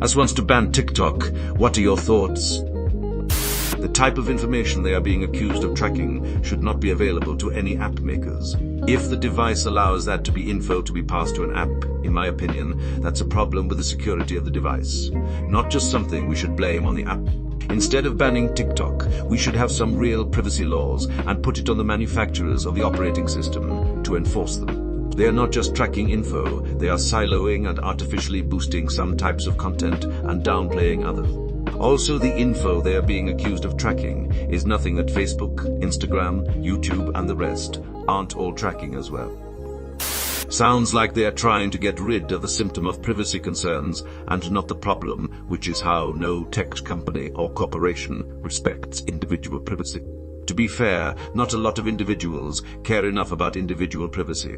As wants to ban TikTok, what are your thoughts? The type of information they are being accused of tracking should not be available to any app makers. If the device allows that to be info to be passed to an app, in my opinion, that's a problem with the security of the device, not just something we should blame on the app. Instead of banning TikTok, we should have some real privacy laws and put it on the manufacturers of the operating system to enforce them. They are not just tracking info, they are siloing and artificially boosting some types of content and downplaying others. Also, the info they are being accused of tracking is nothing that Facebook, Instagram, YouTube and the rest aren't all tracking as well. Sounds like they are trying to get rid of the symptom of privacy concerns and not the problem, which is how no tech company or corporation respects individual privacy. To be fair, not a lot of individuals care enough about individual privacy.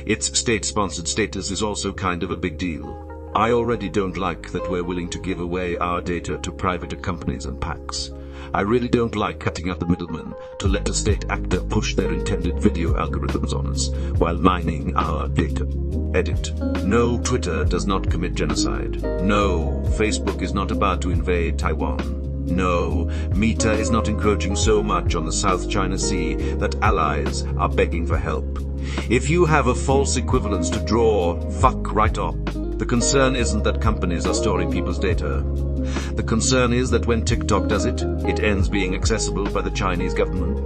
Its state-sponsored status is also kind of a big deal. I already don't like that we're willing to give away our data to private companies and PACs. I really don't like cutting out the middleman to let a state actor push their intended video algorithms on us while mining our data. Edit. No, Twitter does not commit genocide. No, Facebook is not about to invade Taiwan. No, Meta is not encroaching so much on the South China Sea that allies are begging for help. If you have a false equivalence to draw, fuck right off. The concern isn't that companies are storing people's data. The concern is that when TikTok does it, it ends being accessible by the Chinese government.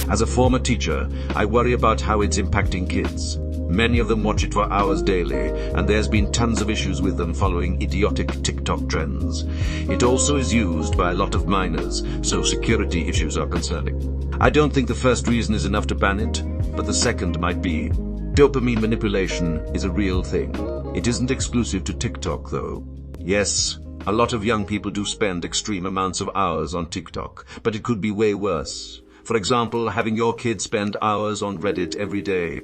As a former teacher, I worry about how it's impacting kids. Many of them watch it for hours daily, and there's been tons of issues with them following idiotic TikTok trends. It also is used by a lot of minors, so security issues are concerning. I don't think the first reason is enough to ban it, but the second might be. Dopamine manipulation is a real thing. It isn't exclusive to TikTok though. Yes, a lot of young people do spend extreme amounts of hours on TikTok, but it could be way worse. For example, having your kids spend hours on Reddit every day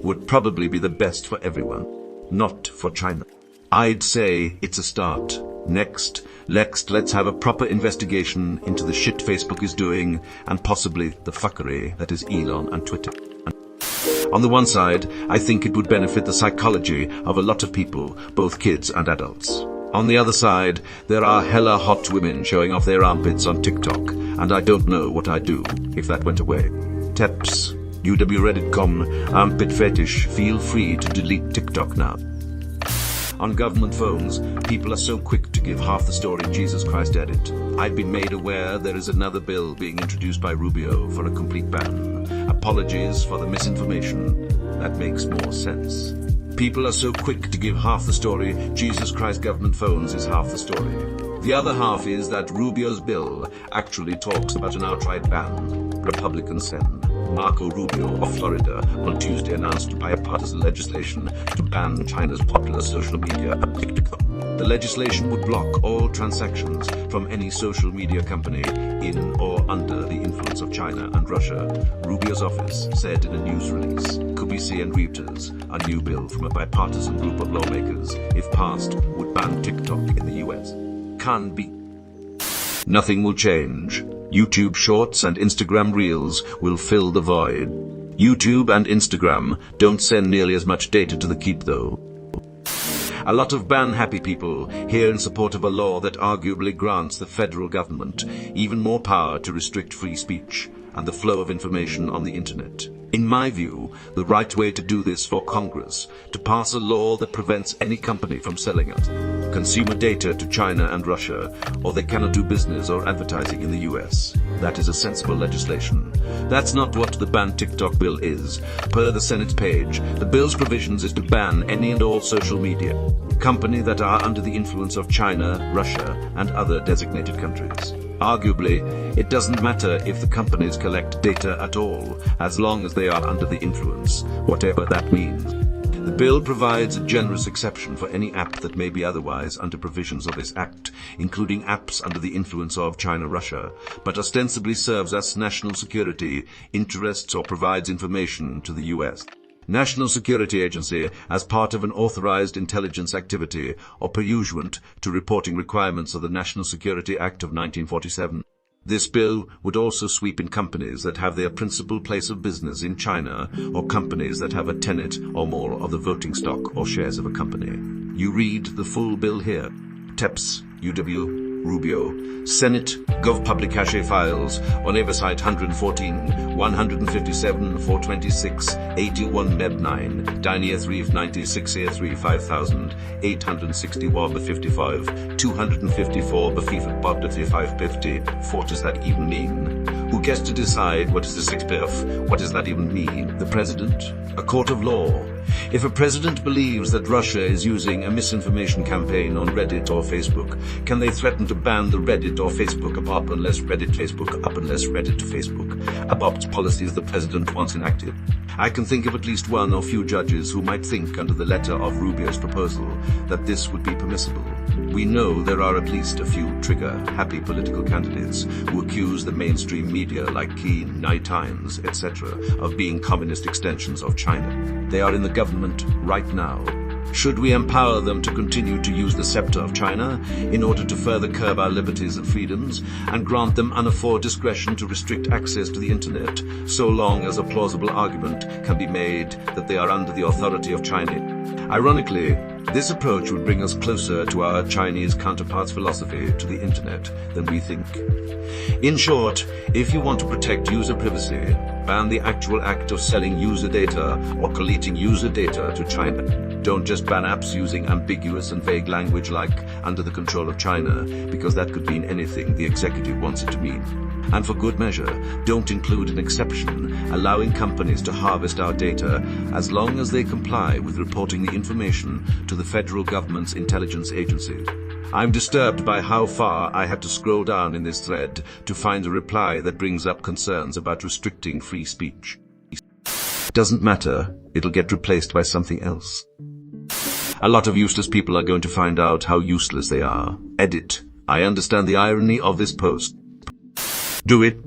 would probably be the best for everyone, not for China. I'd say it's a start. Next, let's have a proper investigation into the shit Facebook is doing and possibly the fuckery that is Elon and Twitter. On the one side, I think it would benefit the psychology of a lot of people, both kids and adults. On the other side, there are hella hot women showing off their armpits on TikTok, and I don't know what I'd do if that went away. Teps, UW Reddit.com, armpit fetish, feel free to delete TikTok now. On government phones, people are so quick to give half the story Jesus Christ edit. I've been made aware there is another bill being introduced by Rubio for a complete ban. Apologies for the misinformation. That makes more sense. People are so quick to give half the story Jesus Christ government phones is half the story. The other half is that Rubio's bill actually talks about an outright ban. Republicans send. Marco Rubio of Florida on Tuesday announced bipartisan legislation to ban China's popular social media app TikTok. The legislation would block all transactions from any social media company in or under the influence of China and Russia, Rubio's office said in a news release. QBC and Reuters, a new bill from a bipartisan group of lawmakers, if passed, would ban TikTok in the US. Can't be. Nothing will change. YouTube Shorts and Instagram Reels will fill the void. YouTube and Instagram don't send nearly as much data to the keep though. A lot of ban-happy people here in support of a law that arguably grants the federal government even more power to restrict free speech and the flow of information on the internet. In my view, the right way to do this for Congress, to pass a law that prevents any company from selling us consumer data to China and Russia, or they cannot do business or advertising in the US. That is a sensible legislation. That's not what the Ban TikTok bill is. Per the Senate page, the bill's provisions is to ban any and all social media companies that are under the influence of China, Russia, and other designated countries. Arguably, it doesn't matter if the companies collect data at all, as long as they are under the influence, whatever that means. The bill provides a generous exception for any app that may be otherwise under provisions of this act, including apps under the influence of China, Russia, but ostensibly serves as national security interests or provides information to the US. National Security Agency as part of an authorized intelligence activity or pursuant to reporting requirements of the National Security Act of 1947. This bill would also sweep in companies that have their principal place of business in China or companies that have a tenant or more of the voting stock or shares of a company. You read the full bill here. TEPS, UW, Rubio, Senate, Gov Public Cache Files, on Oversight 114, 157, 426, 81 Meb 9, Dynia 3, 96 Air 3, 5000, 861 55, 254 Bafifat Bob 550. What does that even mean? Who gets to decide what is the 6PF? What does that even mean? The president? A court of law? If a president believes that Russia is using a misinformation campaign on Reddit or Facebook, can they threaten to ban the Reddit or Facebook up unless Reddit Facebook up unless Reddit to Facebook adopts policies the president wants enacted? I can think of at least one or few judges who might think under the letter of Rubio's proposal that this would be permissible. We know there are at least a few trigger-happy political candidates who accuse the mainstream media like Keen, Night Times, etc. of being communist extensions of China. They are in the government right now. Should we empower them to continue to use the scepter of China in order to further curb our liberties and freedoms, and grant them unafforded discretion to restrict access to the internet, so long as a plausible argument can be made that they are under the authority of China? Ironically, this approach would bring us closer to our Chinese counterparts' philosophy to the internet than we think. In short, if you want to protect user privacy, ban the actual act of selling user data or collating user data to China. Don't just ban apps using ambiguous and vague language like under the control of China, because that could mean anything the executive wants it to mean. And for good measure, don't include an exception allowing companies to harvest our data as long as they comply with reporting the information to the federal government's intelligence agency. I'm disturbed by how far I had to scroll down in this thread to find a reply that brings up concerns about restricting free speech. Doesn't matter, it'll get replaced by something else. A lot of useless people are going to find out how useless they are. Edit. I understand the irony of this post. Do it.